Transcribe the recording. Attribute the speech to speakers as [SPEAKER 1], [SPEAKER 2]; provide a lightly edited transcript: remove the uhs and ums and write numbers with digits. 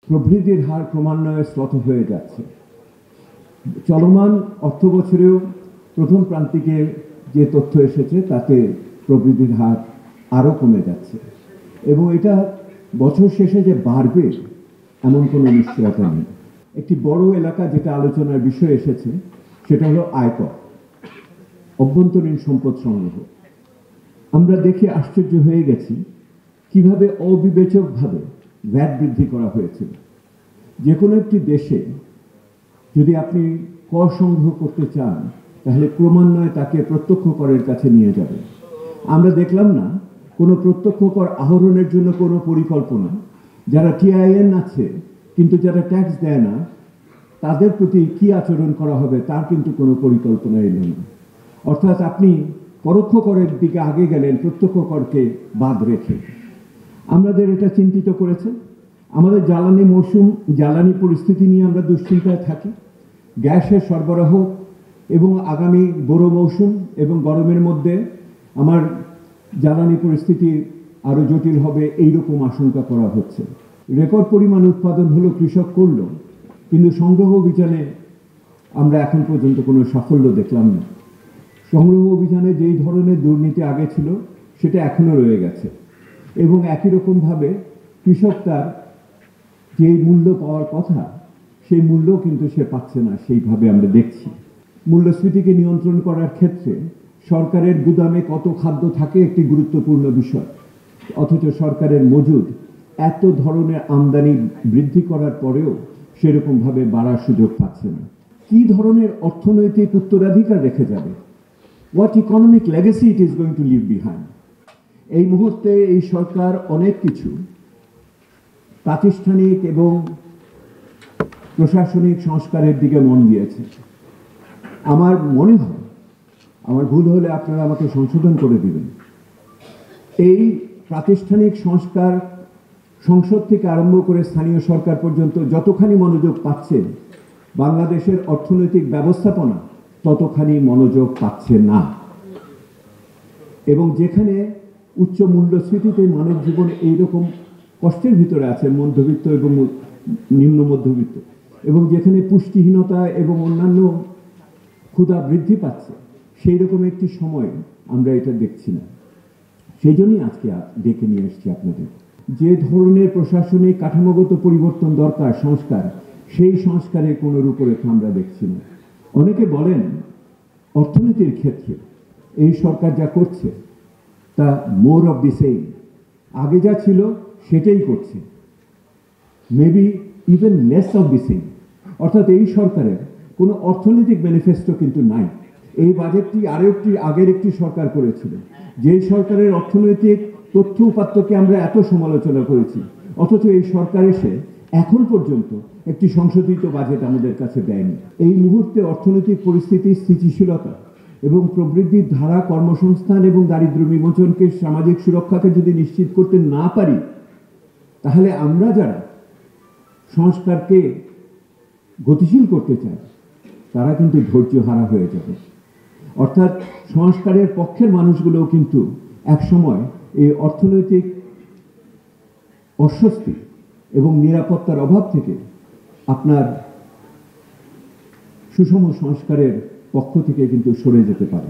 [SPEAKER 1] প্রবৃদ্ধির হার ক্রমান্বয়ে শ্লথ হয়ে যাচ্ছে। চলমান অর্থ বছরেও প্রথম প্রান্তিকে যে তথ্য এসেছে তাতে প্রবৃদ্ধির হার আরও কমে যাচ্ছে এবং এটা বছর শেষে যে বাড়বে এমন কোনো নিশ্চয়তা নেই। একটি বড় এলাকা যেটা আলোচনার বিষয় এসেছে সেটা হলো আয়কর, অভ্যন্তরীণ সম্পদ সংগ্রহ। আমরা দেখে আশ্চর্য হয়ে গেছি কিভাবে অবিবেচকভাবে ভ্যাট বৃদ্ধি করা হয়েছিল। যে কোনো একটি দেশে যদি আপনি কর সংগ্রহ করতে চান তাহলে ক্রমান্বয়ে তাকে প্রত্যক্ষ করের কাছে নিয়ে যাবে। আমরা দেখলাম না কোনো প্রত্যক্ষ কর আহরণের জন্য কোনো পরিকল্পনা। যারা টিআইএন আছে কিন্তু যারা ট্যাক্স দেয় না তাদের প্রতি কি আচরণ করা হবে তার কিন্তু কোনো পরিকল্পনা এলো না। অর্থাৎ আপনি পরোক্ষ করের দিকে আগে গেলেন প্রত্যক্ষ করকে বাদ রেখে। আমাদের এটা চিন্তিত করেছে। আমাদের জ্বালানি পরিস্থিতি নিয়ে আমরা দুশ্চিন্তায় থাকি। গ্যাসের সরবরাহ এবং আগামী বোরো মৌসুম এবং গরমের মধ্যে আমার জ্বালানি পরিস্থিতি আরও জটিল হবে এইরকম আশঙ্কা করা হচ্ছে। রেকর্ড পরিমাণ উৎপাদন হলো কৃষক করল, কিন্তু সংগ্রহ অভিযানে আমরা এখন পর্যন্ত কোনো সাফল্য দেখলাম না। সংগ্রহ অভিযানে যেই ধরনের দুর্নীতি আগে ছিল সেটা এখনো রয়ে গেছে এবং একই রকমভাবে কৃষক তার যে মূল্য পাওয়ার কথা সেই মূল্য কিন্তু সে পাচ্ছে না সেইভাবে আমরা দেখছি। মূল্যস্ফীতিকে নিয়ন্ত্রণ করার ক্ষেত্রে সরকারের গুদামে কত খাদ্য থাকে একটি গুরুত্বপূর্ণ বিষয়, অথচ সরকারের মজুদ এত ধরনের আমদানি বৃদ্ধি করার পরেও সেরকমভাবে বাড়ার সুযোগ পাচ্ছে না। কি ধরনের অর্থনৈতিক উত্তরাধিকার রেখে যাবে? What economic legacy it is going to leave behind? এই মুহূর্তে এই সরকার অনেক কিছু প্রাতিষ্ঠানিক এবং প্রশাসনিক সংস্কারের দিকে মন দিয়েছে। আমার মনে হয়, আমার ভুল হলে আপনারা আমাকে সংশোধন করে দিবেন, এই প্রাতিষ্ঠানিক সংস্কার সংসদ থেকে আরম্ভ করে স্থানীয় সরকার পর্যন্ত যতখানি মনোযোগ পাচ্ছে বাংলাদেশের অর্থনৈতিক ব্যবস্থাপনা ততখানি মনোযোগ পাচ্ছে না। এবং যেখানে উচ্চ মূল্যস্ফীতিতে মানব জীবন এইরকম কষ্টের ভিতরে আছে, মধ্যবিত্ত এবং নিম্ন মধ্যবিত্ত, এবং যেখানে পুষ্টিহীনতা এবং অন্যান্য ক্ষুধা বৃদ্ধি পাচ্ছে, সেই রকম একটি সময় আমরা এটা দেখছি না। সেই জন্যই আজকে ডেকে নিয়ে এসেছি আপনাদের। যে ধরনের প্রশাসনিক কাঠামোগত পরিবর্তন দরকার, সংস্কার, সেই সংস্কারের কোনো রূপরেখা আমরা দেখছি না। অনেকে বলেন অর্থনীতির ক্ষেত্রে এই সরকার যা করছে তা মোর অফ দি সেম, আগে যা ছিল সেটাই করছে, maybe even less of the same. অর্থাৎ এই সরকারের কোনো অর্থনৈতিক ম্যানিফেস্টো কিন্তু নাই। এই বাজেটটি আরেকটি আগের একটি সরকার করেছিল, যেই সরকারের অর্থনৈতিক তথ্য উপাত্তকে আমরা এত সমালোচনা করেছি, অথচ এই সরকার এসে এখন পর্যন্ত একটি সংশোধিত বাজেট আমাদের কাছে দেয়নি। এই মুহূর্তে অর্থনৈতিক পরিস্থিতি, স্থিতিশীলতা এবং প্রবৃদ্ধির ধারা, কর্মসংস্থান এবং দারিদ্র্য বিমোচনকে, সামাজিক সুরক্ষাকে যদি নিশ্চিত করতে না পারি তাহলে আমরা যারা সংস্কারকে গতিশীল করতে চাই তারা কিন্তু ধৈর্যহারা হয়ে যাবে। অর্থাৎ সংস্কারের পক্ষের মানুষগুলোও কিন্তু একসময় এই অর্থনৈতিক অস্বস্তি এবং নিরাপত্তার অভাব থেকে আপনার সুষম সংস্কারের পক্ষ থেকে কিন্তু সরে যেতে পারে।